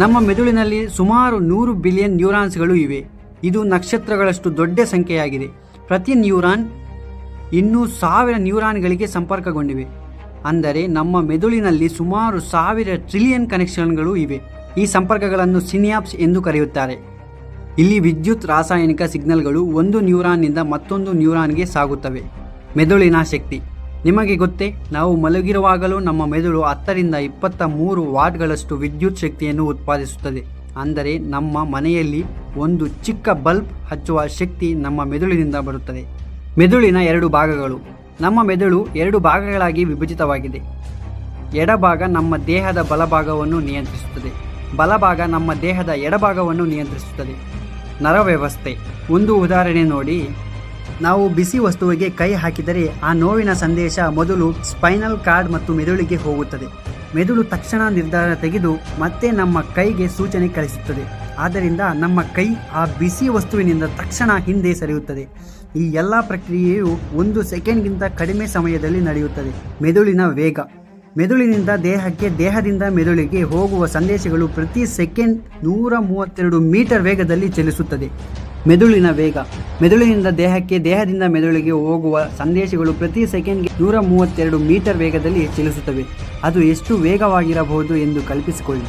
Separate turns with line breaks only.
ನಮ್ಮ ಮೆದುಳಿನಲ್ಲಿ ಸುಮಾರು 100 ಬಿಲಿಯನ್ ನ್ಯೂರಾನ್ಸ್ಗಳು ಇವೆ. ಇದು ನಕ್ಷತ್ರಗಳಷ್ಟು ದೊಡ್ಡ ಸಂಖ್ಯೆಯಾಗಿದೆ. ಪ್ರತಿ ನ್ಯೂರಾನ್ 200,000 ನ್ಯೂರಾನ್ಗಳಿಗೆ ಸಂಪರ್ಕಗೊಂಡಿವೆ. ಅಂದರೆ ನಮ್ಮ ಮೆದುಳಿನಲ್ಲಿ ಸುಮಾರು 1000 ಟ್ರಿಲಿಯನ್ ಕನೆಕ್ಷನ್ಗಳು ಇವೆ. ಈ ಸಂಪರ್ಕಗಳನ್ನು ಸಿನ್ಯಾಪ್ಸ್ ಎಂದು ಕರೆಯುತ್ತಾರೆ. ಇಲ್ಲಿ ವಿದ್ಯುತ್ ರಾಸಾಯನಿಕ ಸಿಗ್ನಲ್ಗಳು ಒಂದು ನ್ಯೂರಾನ್ನಿಂದ ಮತ್ತೊಂದು ನ್ಯೂರಾನ್ಗೆ ಸಾಗುತ್ತವೆ. ಮೆದುಳಿನ ಶಕ್ತಿ ನಿಮಗೆ ಗೊತ್ತೇ? ನಾವು ಮಲಗಿರುವಾಗಲೂ ನಮ್ಮ ಮೆದುಳು 10 ರಿಂದ 23 ವಾಟ್ಗಳಷ್ಟು ವಿದ್ಯುತ್ ಶಕ್ತಿಯನ್ನು ಉತ್ಪಾದಿಸುತ್ತದೆ. ಅಂದರೆ ನಮ್ಮ ಮನೆಯಲ್ಲಿ ಒಂದು ಚಿಕ್ಕ ಬಲ್ಬ್ ಹಚ್ಚುವ ಶಕ್ತಿ ನಮ್ಮ ಮೆದುಳಿನಿಂದ ಬರುತ್ತದೆ. ಮೆದುಳಿನ 2 ಭಾಗಗಳು. ನಮ್ಮ ಮೆದುಳು 2 ಭಾಗಗಳಾಗಿ ವಿಭಜಿತವಾಗಿದೆ. ಎಡಭಾಗ ನಮ್ಮ ದೇಹದ ಬಲಭಾಗವನ್ನು ನಿಯಂತ್ರಿಸುತ್ತದೆ, ಬಲಭಾಗ ನಮ್ಮ ದೇಹದ ಎಡಭಾಗವನ್ನು ನಿಯಂತ್ರಿಸುತ್ತದೆ. ನರವ್ಯವಸ್ಥೆ ಒಂದು ಉದಾಹರಣೆ ನೋಡಿ. ನಾವು ಬಿಸಿ ವಸ್ತುವಿಗೆ ಕೈ ಹಾಕಿದರೆ ಆ ನೋವಿನ ಸಂದೇಶ ಮೊದಲು ಸ್ಪೈನಲ್ ಕಾರ್ಡ್ ಮತ್ತು ಮೆದುಳಿಗೆ ಹೋಗುತ್ತದೆ. ಮೆದುಳು ತಕ್ಷಣ ನಿರ್ಧಾರ ತೆಗೆದು ಮತ್ತೆ ನಮ್ಮ ಕೈಗೆ ಸೂಚನೆ ಕಳಿಸುತ್ತದೆ. ಆದ್ದರಿಂದ ನಮ್ಮ ಕೈ ಆ ಬಿಸಿ ವಸ್ತುವಿನಿಂದ ತಕ್ಷಣ ಹಿಂದೆ ಸರಿಯುತ್ತದೆ. ಈ ಎಲ್ಲ ಪ್ರಕ್ರಿಯೆಯು 1 ಸೆಕೆಂಡ್ಗಿಂತ ಕಡಿಮೆ ಸಮಯದಲ್ಲಿ ನಡೆಯುತ್ತದೆ. ಮೆದುಳಿನ ವೇಗ. ಮೆದುಳಿನಿಂದ ದೇಹಕ್ಕೆ, ದೇಹದಿಂದ ಮೆದುಳಿಗೆ ಹೋಗುವ ಸಂದೇಶಗಳು ಪ್ರತಿ ಸೆಕೆಂಡ್ 132 ಮೀಟರ್ ವೇಗದಲ್ಲಿ ಚಲಿಸುತ್ತದೆ. ಮೆದುಳಿನ ವೇಗ. ಮೆದುಳಿನಿಂದ ದೇಹಕ್ಕೆ, ದೇಹದಿಂದ ಮೆದುಳಿಗೆ ಹೋಗುವ ಸಂದೇಶಗಳು ಪ್ರತಿ ಸೆಕೆಂಡ್ಗೆ 132 ಮೀಟರ್ ವೇಗದಲ್ಲಿ ಚಲಿಸುತ್ತವೆ. ಅದು ಎಷ್ಟು ವೇಗವಾಗಿರಬಹುದು ಎಂದು ಕಲ್ಪಿಸಿಕೊಳ್ಳಿ.